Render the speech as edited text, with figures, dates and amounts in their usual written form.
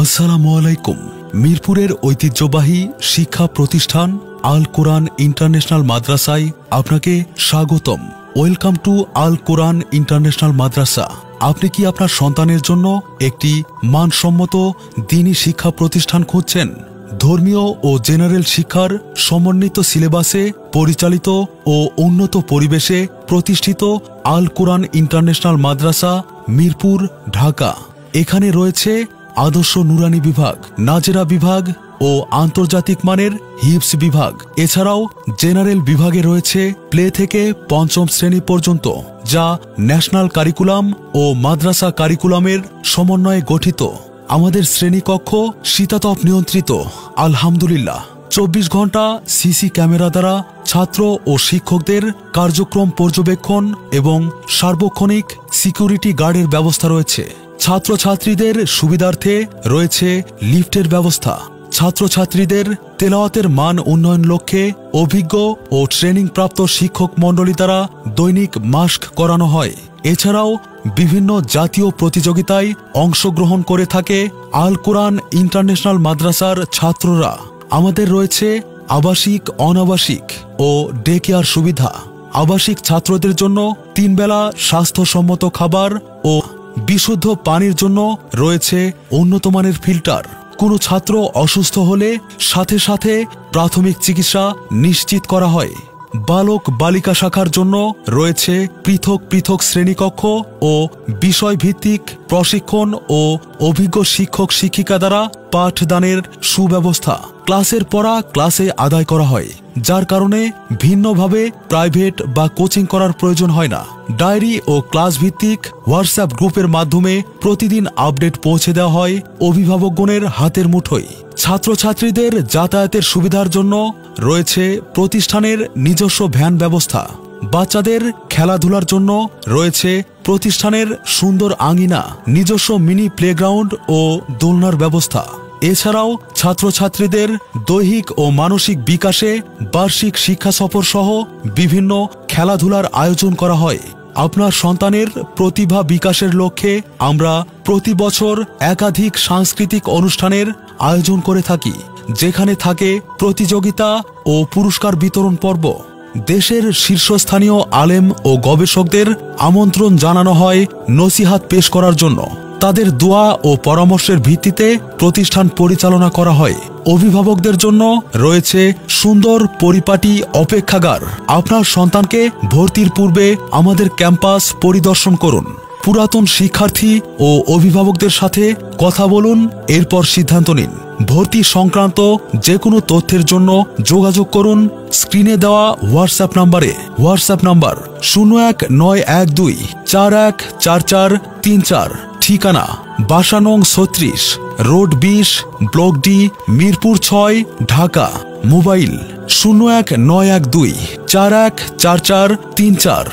আসসালামু আলাইকুম। মিরপুরের ঐতিহ্যবাহী শিক্ষা প্রতিষ্ঠান আল কোরআন ইন্টারন্যাশনাল মাদ্রাসায় আপনাকে স্বাগতম। ওয়েলকাম টু আল কোরআন ইন্টারন্যাশনাল মাদ্রাসা। আপনি কি আপনার সন্তানের জন্য একটি মানসম্মত দ্বীনি শিক্ষা প্রতিষ্ঠান খুঁজছেন? ধর্মীয় ও জেনারেল শিক্ষার সমন্বিত সিলেবাসে পরিচালিত ও উন্নত পরিবেশে প্রতিষ্ঠিত আল কোরআন ইন্টারন্যাশনাল মাদ্রাসা, মিরপুর, ঢাকা। এখানে রয়েছে আদর্শ নুরানি বিভাগ, নাজেরা বিভাগ ও আন্তর্জাতিক মানের হিপস বিভাগ। এছাড়াও জেনারেল বিভাগে রয়েছে প্লে থেকে পঞ্চম শ্রেণী পর্যন্ত, যা ন্যাশনাল কারিকুলাম ও মাদ্রাসা কারিকুলামের সমন্বয়ে গঠিত। আমাদের শ্রেণীকক্ষ শীতাতপ নিয়ন্ত্রিত। আলহামদুলিল্লাহ, 24 ঘন্টা সিসি ক্যামেরা দ্বারা ছাত্র ও শিক্ষকদের কার্যক্রম পর্যবেক্ষণ এবং সার্বক্ষণিক সিকিউরিটি গার্ডের ব্যবস্থা রয়েছে। ছাত্রছাত্রীদের সুবিধার্থে রয়েছে লিফটের ব্যবস্থা। ছাত্রছাত্রীদের তেলাওয়াতের মান উন্নয়ন লক্ষ্যে অভিজ্ঞ ও ট্রেনিংপ্রাপ্ত শিক্ষক মণ্ডলী দ্বারা দৈনিক মাস্ক করানো হয়। এছাড়াও বিভিন্ন জাতীয় প্রতিযোগিতায় অংশগ্রহণ করে থাকে আল কোরআন ইন্টারন্যাশনাল মাদ্রাসার ছাত্ররা। আমাদের রয়েছে আবাসিক, অনাবাসিক ও ডে কেয়ার সুবিধা। আবাসিক ছাত্রদের জন্য 3 বেলা স্বাস্থ্যসম্মত খাবার ও বিশুদ্ধ পানির জন্য রয়েছে উন্নতমানের ফিল্টার। কোনো ছাত্র অসুস্থ হলে সাথে সাথে প্রাথমিক চিকিৎসা নিশ্চিত করা হয়। বালক বালিকা শাখার জন্য রয়েছে পৃথক পৃথক শ্রেণীকক্ষ ও বিষয়ভিত্তিক প্রশিক্ষণ ও অভিজ্ঞ শিক্ষক শিক্ষিকা দ্বারা পাঠদানের সুব্যবস্থা। ক্লাসের পড়া ক্লাসে আদায় করা হয়, যার কারণে ভিন্নভাবে প্রাইভেট বা কোচিং করার প্রয়োজন হয় না। ডায়েরি ও ক্লাস ভিত্তিক হোয়াটসঅ্যাপ গ্রুপের মাধ্যমে প্রতিদিন আপডেট পৌঁছে দেওয়া হয় অভিভাবকগণের হাতের মুঠোয়। ছাত্রছাত্রীদের যাতায়াতের সুবিধার জন্য রয়েছে প্রতিষ্ঠানের নিজস্ব ভ্যান ব্যবস্থা। বাচ্চাদের খেলাধুলার জন্য রয়েছে প্রতিষ্ঠানের সুন্দর আঙিনা, নিজস্ব মিনি প্লেগ্রাউন্ড ও দোলনার ব্যবস্থা। এছাড়াও ছাত্রছাত্রীদের দৈহিক ও মানসিক বিকাশে বার্ষিক শিক্ষা সফর সহ বিভিন্ন খেলাধুলার আয়োজন করা হয়। আপনার সন্তানের প্রতিভা বিকাশের লক্ষ্যে আমরা প্রতি বছর একাধিক সাংস্কৃতিক অনুষ্ঠানের আয়োজন করে থাকি, যেখানে থাকে প্রতিযোগিতা ও পুরস্কার বিতরণ পর্ব। দেশের শীর্ষস্থানীয় আলেম ও গবেষকদের আমন্ত্রণ জানানো হয় নসিহাত পেশ করার জন্য। তাদের দোয়া ও পরামর্শের ভিত্তিতে প্রতিষ্ঠান পরিচালনা করা হয়। অভিভাবকদের জন্য রয়েছে সুন্দর পরিপাটি অপেক্ষাগার। আপনার সন্তানকে ভর্তির পূর্বে আমাদের ক্যাম্পাস পরিদর্শন করুন। পুরাতন শিক্ষার্থী ও অভিভাবকদের সাথে কথা বলুন, এরপর সিদ্ধান্ত নিন। ভর্তি সংক্রান্ত যে কোনো তথ্যের জন্য যোগাযোগ করুন স্ক্রিনে দেওয়া হোয়াটসঅ্যাপ নাম্বারে। WhatsApp number 0191244434। ঠিকানা বাসা নং 36, road 20, block D, Mirpur 6, Dhaka. Mobile 01912414434।